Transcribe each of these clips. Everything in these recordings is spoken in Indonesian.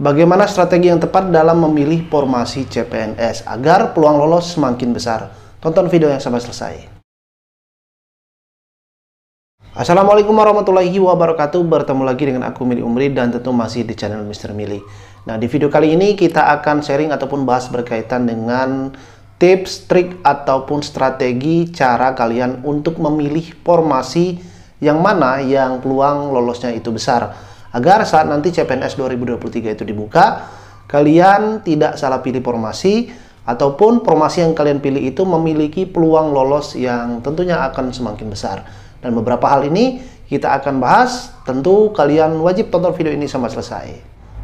Bagaimana strategi yang tepat dalam memilih formasi CPNS agar peluang lolos semakin besar? Tonton video yang sampai selesai. Assalamualaikum warahmatullahi wabarakatuh. Bertemu lagi dengan aku Mili Umri dan tentu masih di channel Mr. Mili. Nah, di video kali ini kita akan sharing ataupun bahas berkaitan dengan tips, trik ataupun strategi cara kalian untuk memilih formasi yang mana yang peluang lolosnya itu besar. Agar saat nanti CPNS 2023 itu dibuka, kalian tidak salah pilih formasi, ataupun formasi yang kalian pilih itu memiliki peluang lolos yang tentunya akan semakin besar. Dan beberapa hal ini kita akan bahas, tentu kalian wajib tonton video ini sampai selesai.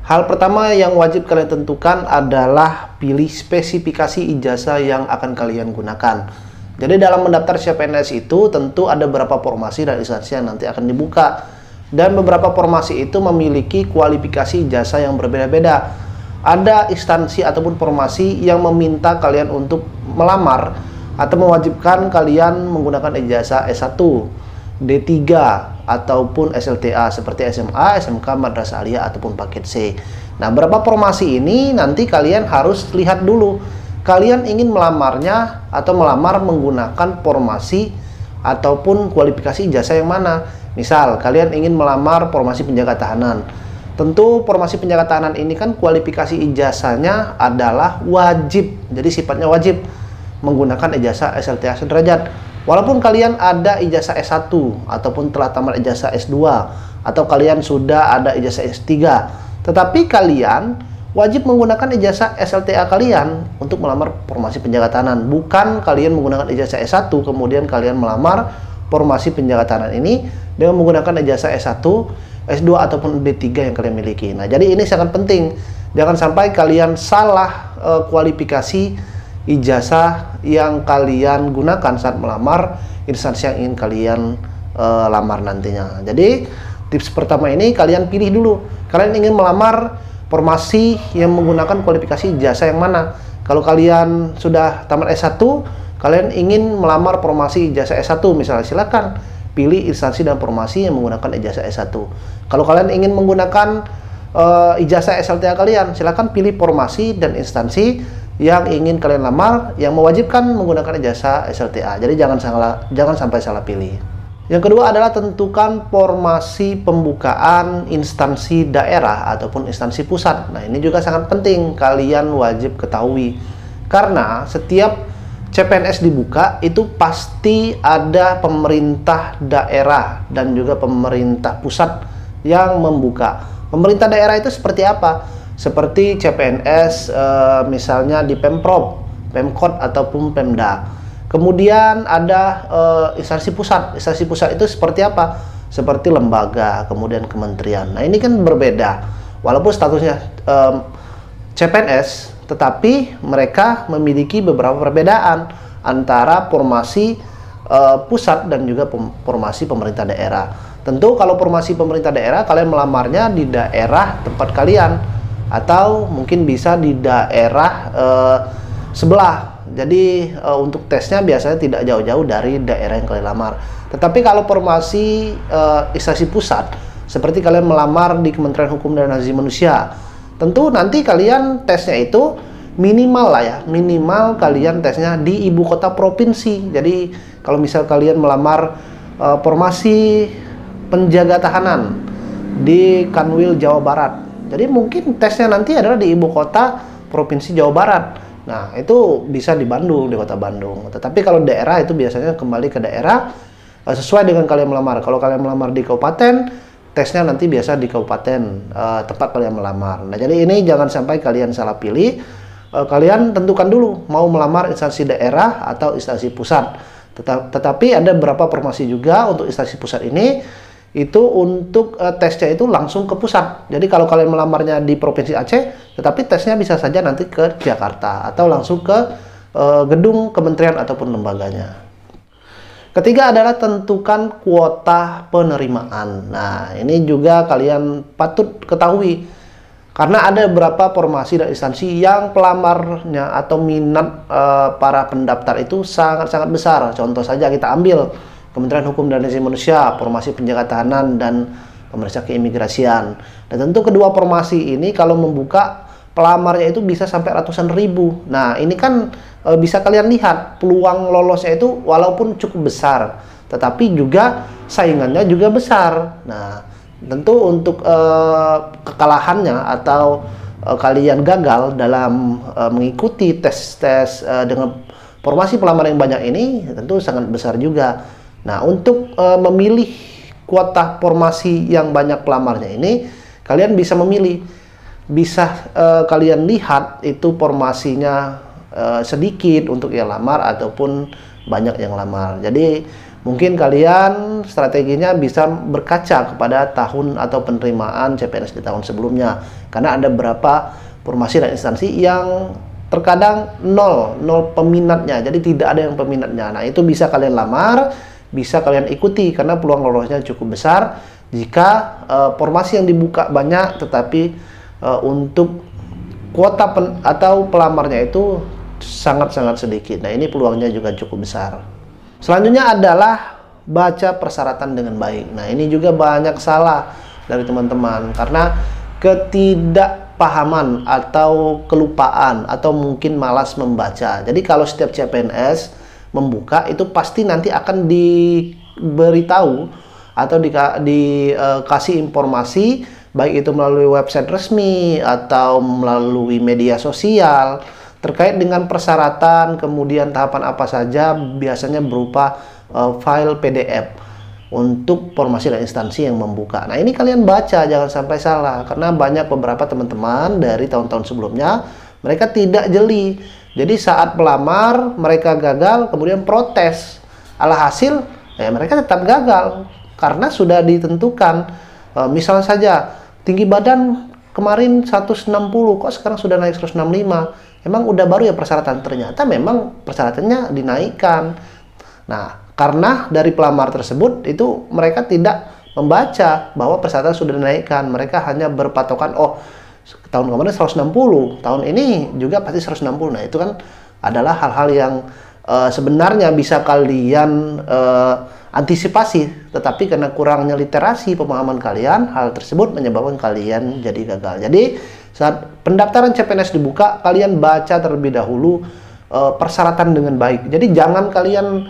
Hal pertama yang wajib kalian tentukan adalah pilih spesifikasi ijazah yang akan kalian gunakan. Jadi dalam mendaftar CPNS itu tentu ada beberapa formasi dan instansi yang nanti akan dibuka. Dan beberapa formasi itu memiliki kualifikasi ijazah yang berbeda-beda. Ada instansi ataupun formasi yang meminta kalian untuk melamar atau mewajibkan kalian menggunakan ijazah S1, D3, ataupun SLTA seperti SMA, SMK, Madrasah Aliyah, ataupun paket C. Nah, beberapa formasi ini nanti kalian harus lihat dulu. Kalian ingin melamarnya atau melamar menggunakan formasi ataupun kualifikasi ijazah yang mana? Misal, kalian ingin melamar formasi penjaga tahanan. Tentu formasi penjaga tahanan ini kan kualifikasi ijazahnya adalah wajib. Jadi sifatnya wajib menggunakan ijazah SLTA sederajat. Walaupun kalian ada ijazah S1 ataupun telah tamat ijazah S2 atau kalian sudah ada ijazah S3, tetapi kalian wajib menggunakan ijazah SLTA kalian untuk melamar formasi penjaga tahanan. Bukan kalian menggunakan ijazah S1 kemudian kalian melamar formasi penjaga tahanan ini dengan menggunakan ijazah S1, S2 ataupun D3 yang kalian miliki. Nah, jadi ini sangat penting. Jangan sampai kalian salah kualifikasi ijazah yang kalian gunakan saat melamar instansi yang ingin kalian lamar nantinya. Jadi tips pertama ini kalian pilih dulu. Kalian ingin melamar formasi yang menggunakan kualifikasi ijazah yang mana? Kalau kalian sudah tamat S1, kalian ingin melamar formasi ijazah S1 misalnya, silakan pilih instansi dan formasi yang menggunakan ijazah S1. Kalau kalian ingin menggunakan ijazah SLTA kalian, silakan pilih formasi dan instansi yang ingin kalian lamar yang mewajibkan menggunakan ijazah SLTA. Jadi jangan sampai salah pilih. Yang kedua adalah tentukan formasi pembukaan instansi daerah ataupun instansi pusat. Nah, ini juga sangat penting kalian wajib ketahui. Karena setiap CPNS dibuka itu pasti ada pemerintah daerah dan juga pemerintah pusat yang membuka. Pemerintah daerah itu seperti apa? Seperti CPNS misalnya di Pemprov, Pemkot ataupun Pemda. Kemudian ada instansi pusat. Instansi pusat itu seperti apa? Seperti lembaga, kemudian kementerian. Nah, ini kan berbeda. Walaupun statusnya CPNS, tetapi mereka memiliki beberapa perbedaan antara formasi pusat dan juga formasi pemerintah daerah. Tentu kalau formasi pemerintah daerah, kalian melamarnya di daerah tempat kalian atau mungkin bisa di daerah sebelah. Jadi untuk tesnya biasanya tidak jauh-jauh dari daerah yang kalian lamar. Tetapi kalau formasi instansi pusat, seperti kalian melamar di Kementerian Hukum dan Asasi Manusia, tentu nanti kalian tesnya itu minimal lah ya, minimal kalian tesnya di ibu kota provinsi. Jadi kalau misal kalian melamar formasi penjaga tahanan di Kanwil Jawa Barat, jadi mungkin tesnya nanti adalah di ibu kota provinsi Jawa Barat. Nah, itu bisa di Bandung, di kota Bandung. Tetapi kalau daerah itu biasanya kembali ke daerah sesuai dengan kalian melamar. Kalau kalian melamar di kabupaten, tesnya nanti biasa di kabupaten tempat kalian melamar. Nah, jadi ini jangan sampai kalian salah pilih. Kalian tentukan dulu mau melamar instansi daerah atau instansi pusat. Tetapi ada beberapa formasi juga untuk instansi pusat ini itu untuk tesnya itu langsung ke pusat. Jadi kalau kalian melamarnya di Provinsi Aceh, tetapi tesnya bisa saja nanti ke Jakarta atau langsung ke gedung kementerian ataupun lembaganya. Ketiga adalah tentukan kuota penerimaan. Nah, ini juga kalian patut ketahui. Karena ada beberapa formasi dan instansi yang pelamarnya atau minat para pendaftar itu sangat-sangat besar. Contoh saja kita ambil Kementerian Hukum dan Asasi Manusia, formasi penjaga tahanan dan pemeriksa keimigrasian. Dan tentu kedua formasi ini kalau membuka pelamarnya itu bisa sampai ratusan ribu. Nah, ini kan bisa kalian lihat peluang lolosnya itu walaupun cukup besar, tetapi juga saingannya juga besar. Nah, tentu untuk kekalahannya atau kalian gagal dalam mengikuti tes-tes dengan formasi pelamar yang banyak ini tentu sangat besar juga. Nah, untuk memilih kuota formasi yang banyak pelamarnya ini, kalian bisa memilih, bisa kalian lihat itu formasinya sedikit untuk yang lamar ataupun banyak yang lamar. Jadi mungkin kalian strateginya bisa berkaca kepada tahun atau penerimaan CPNS di tahun sebelumnya, karena ada beberapa formasi dan instansi yang terkadang nol peminatnya, jadi tidak ada yang peminatnya. Nah, itu bisa kalian lamar, bisa kalian ikuti karena peluang lolosnya cukup besar jika formasi yang dibuka banyak tetapi untuk kuota atau pelamarnya itu sangat-sangat sedikit. Nah, ini peluangnya juga cukup besar. Selanjutnya adalah baca persyaratan dengan baik. Nah, ini juga banyak salah dari teman-teman karena ketidakpahaman atau kelupaan atau mungkin malas membaca. Jadi kalau setiap CPNS membuka itu pasti nanti akan diberitahu atau dikasih informasi, baik itu melalui website resmi atau melalui media sosial terkait dengan persyaratan, kemudian tahapan apa saja, biasanya berupa file PDF untuk formasi dan instansi yang membuka. Nah, ini kalian baca, jangan sampai salah, karena banyak beberapa teman-teman dari tahun-tahun sebelumnya mereka tidak jeli. Jadi saat pelamar mereka gagal, kemudian protes, alhasil mereka tetap gagal karena sudah ditentukan. Misalnya saja tinggi badan kemarin 160, kok sekarang sudah naik 165? Emang udah baru ya persyaratan? Ternyata memang persyaratannya dinaikkan. Nah, karena dari pelamar tersebut itu mereka tidak membaca bahwa persyaratan sudah dinaikkan. Mereka hanya berpatokan, oh tahun kemarin 160, tahun ini juga pasti 160. Nah, itu kan adalah hal-hal yang sebenarnya bisa kalian antisipasi, tetapi karena kurangnya literasi pemahaman kalian, hal tersebut menyebabkan kalian jadi gagal. Jadi saat pendaftaran CPNS dibuka, kalian baca terlebih dahulu persyaratan dengan baik. Jadi jangan kalian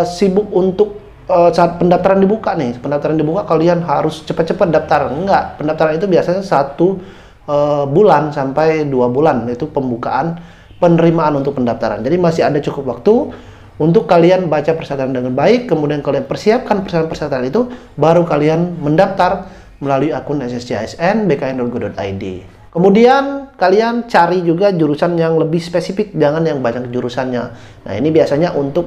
sibuk untuk saat pendaftaran dibuka nih, pendaftaran dibuka kalian harus cepat-cepat daftar. Enggak, pendaftaran itu biasanya 1 bulan sampai 2 bulan itu pembukaan penerimaan untuk pendaftaran. Jadi masih ada cukup waktu untuk kalian baca persyaratan dengan baik, kemudian kalian persiapkan persyaratan itu, baru kalian mendaftar melalui akun SSCASN bkn.go.id. Kemudian kalian cari juga jurusan yang lebih spesifik, jangan yang banyak jurusannya. Nah, ini biasanya untuk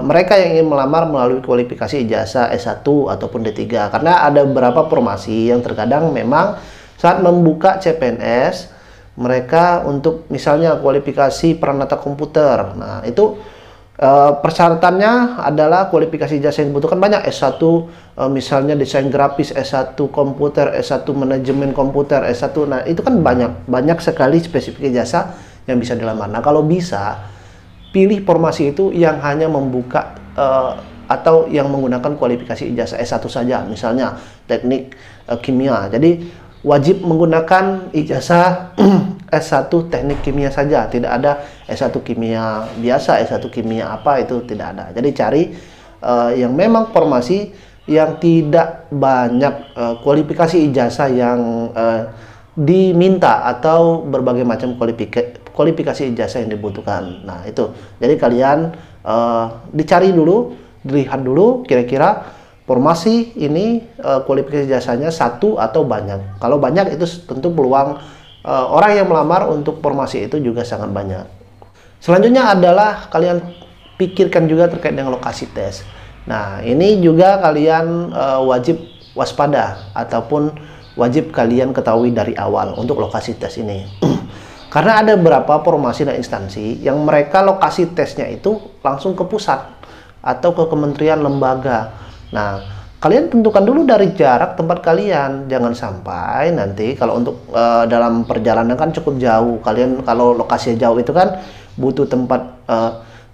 mereka yang ingin melamar melalui kualifikasi ijazah S1 ataupun D3, karena ada beberapa formasi yang terkadang memang saat membuka CPNS mereka untuk misalnya kualifikasi peranata komputer. Nah, itu persyaratannya adalah kualifikasi ijazah yang dibutuhkan banyak, S1 misalnya desain grafis, S1 komputer, S1 manajemen komputer, S1. Nah, itu kan banyak sekali spesifik ijazah yang bisa dilamar. Nah, kalau bisa pilih formasi itu yang hanya membuka atau yang menggunakan kualifikasi ijazah S1 saja, misalnya teknik kimia. Jadi wajib menggunakan ijazah S1 teknik kimia saja, tidak ada S1 kimia biasa, S1 kimia apa, itu tidak ada. Jadi cari yang memang formasi yang tidak banyak kualifikasi ijazah yang diminta atau berbagai macam kualifikasi ijazah yang dibutuhkan. Nah, itu. Jadi kalian dicari dulu, dilihat dulu kira-kira formasi ini kualifikasi ijazahnya 1 atau banyak. Kalau banyak itu tentu peluang orang yang melamar untuk formasi itu juga sangat banyak. Selanjutnya adalah kalian pikirkan juga terkait dengan lokasi tes. Nah, ini juga kalian wajib waspada ataupun wajib kalian ketahui dari awal untuk lokasi tes ini. Karena ada beberapa formasi dan instansi yang mereka lokasi tesnya itu langsung ke pusat atau ke kementerian lembaga. Nah, kalian tentukan dulu dari jarak tempat kalian, jangan sampai nanti kalau untuk dalam perjalanan kan cukup jauh. Kalian kalau lokasinya jauh itu kan butuh tempat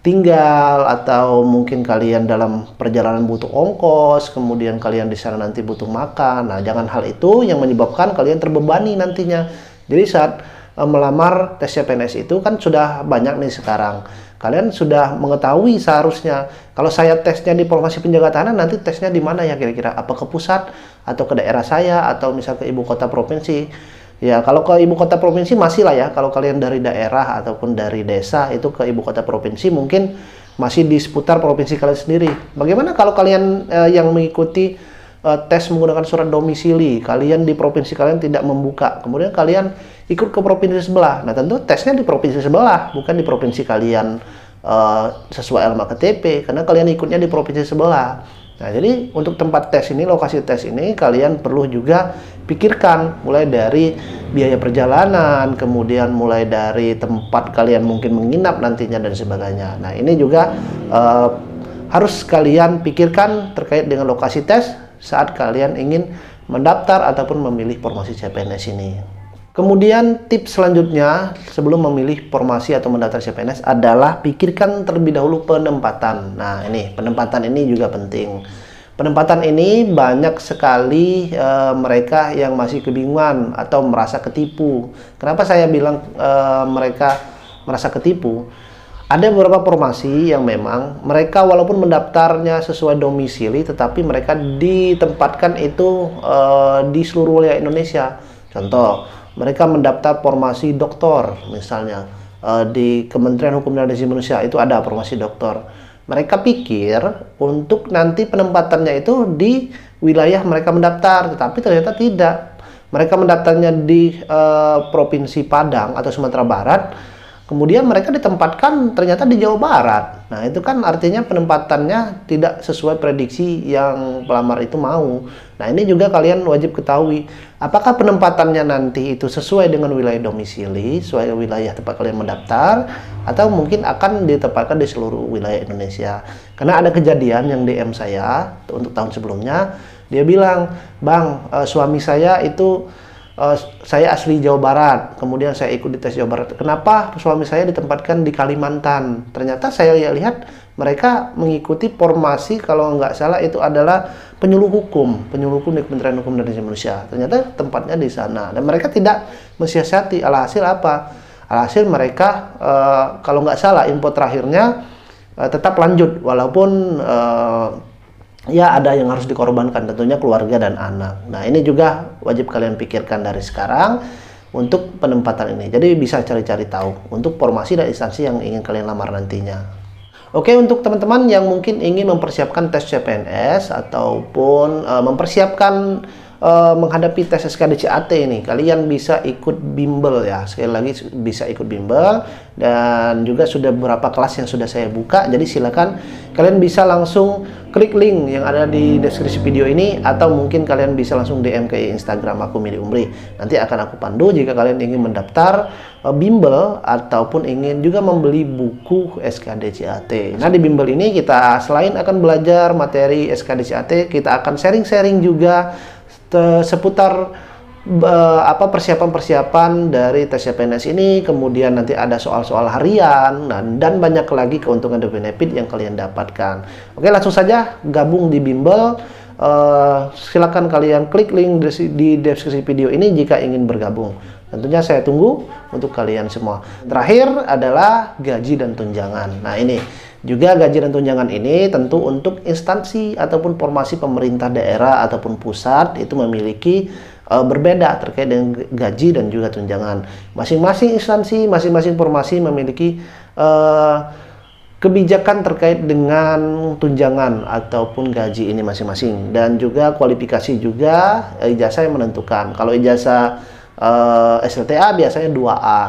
tinggal, atau mungkin kalian dalam perjalanan butuh ongkos, kemudian kalian di sana nanti butuh makan. Nah, jangan hal itu yang menyebabkan kalian terbebani nantinya. Jadi saat melamar tes CPNS itu kan sudah banyak nih sekarang. Kalian sudah mengetahui seharusnya kalau saya tesnya di formasi penjaga tahanan, nanti tesnya di mana ya kira-kira? Apa ke pusat atau ke daerah saya atau misal ke ibu kota provinsi? Ya, kalau ke ibu kota provinsi masih lah ya. Kalau kalian dari daerah ataupun dari desa itu ke ibu kota provinsi mungkin masih di seputar provinsi kalian sendiri. Bagaimana kalau kalian yang mengikuti tes menggunakan surat domisili, kalian di provinsi kalian tidak membuka, kemudian kalian ikut ke provinsi sebelah. Nah, tentu tesnya di provinsi sebelah, bukan di provinsi kalian sesuai alamat KTP, karena kalian ikutnya di provinsi sebelah. Nah, jadi untuk tempat tes ini, lokasi tes ini, kalian perlu juga pikirkan mulai dari biaya perjalanan, kemudian mulai dari tempat kalian mungkin menginap nantinya dan sebagainya. Nah, ini juga harus kalian pikirkan terkait dengan lokasi tes saat kalian ingin mendaftar ataupun memilih formasi CPNS ini. Kemudian tips selanjutnya sebelum memilih formasi atau mendaftar CPNS adalah pikirkan terlebih dahulu penempatan. Nah, ini penempatan ini juga penting. Penempatan ini banyak sekali mereka yang masih kebingungan atau merasa ketipu. Kenapa saya bilang mereka merasa ketipu? Ada beberapa formasi yang memang mereka walaupun mendaftarnya sesuai domisili, tetapi mereka ditempatkan itu di seluruh wilayah Indonesia. Contoh, mereka mendaftar formasi doktor, misalnya di Kementerian Hukum dan Asasi Manusia itu ada formasi doktor. Mereka pikir untuk nanti penempatannya itu di wilayah mereka mendaftar, tetapi ternyata tidak. Mereka mendaftarnya di Provinsi Padang atau Sumatera Barat, kemudian mereka ditempatkan ternyata di Jawa Barat. Nah, itu kan artinya penempatannya tidak sesuai prediksi yang pelamar itu mau. Nah, ini juga kalian wajib ketahui. Apakah penempatannya nanti itu sesuai dengan wilayah domisili, sesuai wilayah tempat kalian mendaftar, atau mungkin akan ditempatkan di seluruh wilayah Indonesia. Karena ada kejadian yang DM saya untuk tahun sebelumnya, dia bilang, "Bang, suami saya itu saya asli Jawa Barat, kemudian saya ikut di tes Jawa Barat. Kenapa suami saya ditempatkan di Kalimantan?" Ternyata saya lihat mereka mengikuti formasi, kalau nggak salah itu adalah penyuluh hukum di Kementerian Hukum dan Asasi Manusia. Ternyata tempatnya di sana, dan mereka tidak mensiasati. Alhasil apa? Alhasil mereka kalau nggak salah info terakhirnya tetap lanjut, walaupun ya ada yang harus dikorbankan, tentunya keluarga dan anak. Nah, ini juga wajib kalian pikirkan dari sekarang untuk penempatan ini. Jadi bisa cari-cari tahu untuk formasi dan instansi yang ingin kalian lamar nantinya. Oke, untuk teman-teman yang mungkin ingin mempersiapkan tes CPNS ataupun mempersiapkan menghadapi tes SKDCAT ini, kalian bisa ikut bimbel ya. Sekali lagi bisa ikut bimbel, dan juga sudah beberapa kelas yang sudah saya buka. Jadi silakan kalian bisa langsung klik link yang ada di deskripsi video ini, atau mungkin kalian bisa langsung DM ke Instagram aku Mili Umri. Nanti akan aku pandu jika kalian ingin mendaftar bimbel ataupun ingin juga membeli buku SKDCAT. Nah, di bimbel ini kita selain akan belajar materi SKDCAT, kita akan sharing-sharing juga seputar persiapan-persiapan dari tes CPNS ini. Kemudian nanti ada soal-soal harian dan banyak lagi keuntungan dan benefit yang kalian dapatkan. Oke, langsung saja gabung di bimbel. Silakan kalian klik link di deskripsi video ini jika ingin bergabung. Tentunya saya tunggu untuk kalian semua. Terakhir adalah gaji dan tunjangan. Nah, ini juga gaji dan tunjangan ini tentu untuk instansi ataupun formasi pemerintah daerah ataupun pusat itu memiliki berbeda terkait dengan gaji dan juga tunjangan. Masing-masing instansi, masing-masing formasi memiliki kebijakan terkait dengan tunjangan ataupun gaji ini masing-masing, dan juga kualifikasi juga ijazah yang menentukan. Kalau ijazah SLTA biasanya 2A.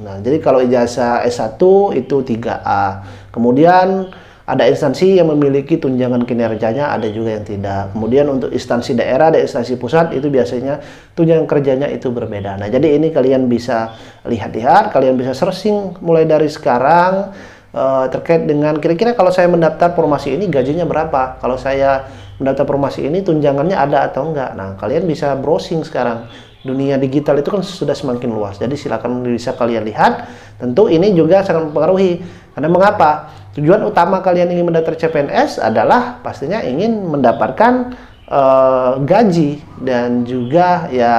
Nah, jadi kalau ijazah S1 itu 3A. Kemudian ada instansi yang memiliki tunjangan kinerjanya, ada juga yang tidak. Kemudian untuk instansi daerah dan instansi pusat itu biasanya tunjangan kerjanya itu berbeda. Nah, jadi ini kalian bisa lihat-lihat, kalian bisa searching mulai dari sekarang terkait dengan kira-kira kalau saya mendaftar formasi ini gajinya berapa, kalau saya mendaftar formasi ini tunjangannya ada atau enggak. Nah, kalian bisa browsing sekarang. Dunia digital itu kan sudah semakin luas, jadi silakan bisa kalian lihat. Tentu ini juga sangat mempengaruhi. Karena mengapa? Tujuan utama kalian ingin mendaftar CPNS adalah pastinya ingin mendapatkan gaji dan juga ya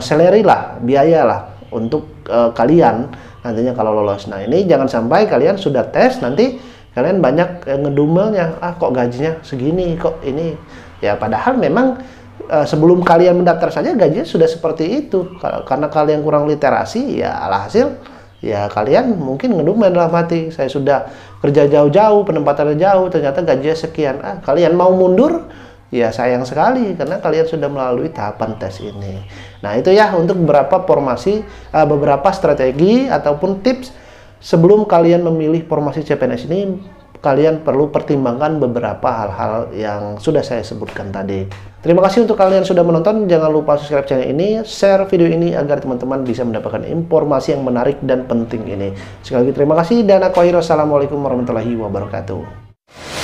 salary lah, biaya lah untuk kalian nantinya kalau lolos. Nah ini jangan sampai kalian sudah tes nanti kalian banyak ngedumelnya, kok gajinya segini, kok ini ya, padahal memang sebelum kalian mendaftar saja gajinya sudah seperti itu. Karena kalian kurang literasi ya alhasil ya kalian mungkin ngedumel dalam hati, saya sudah kerja jauh-jauh, penempatannya jauh, ternyata gajinya sekian. Kalian mau mundur ya sayang sekali karena kalian sudah melalui tahapan tes ini. Nah itu ya untuk beberapa beberapa strategi ataupun tips sebelum kalian memilih formasi CPNS ini. Kalian perlu pertimbangkan beberapa hal-hal yang sudah saya sebutkan tadi. Terima kasih untuk kalian yang sudah menonton. Jangan lupa subscribe channel ini, share video ini agar teman-teman bisa mendapatkan informasi yang menarik dan penting ini. Sekali lagi terima kasih dan aku akhiri. Wassalamualaikum warahmatullahi wabarakatuh.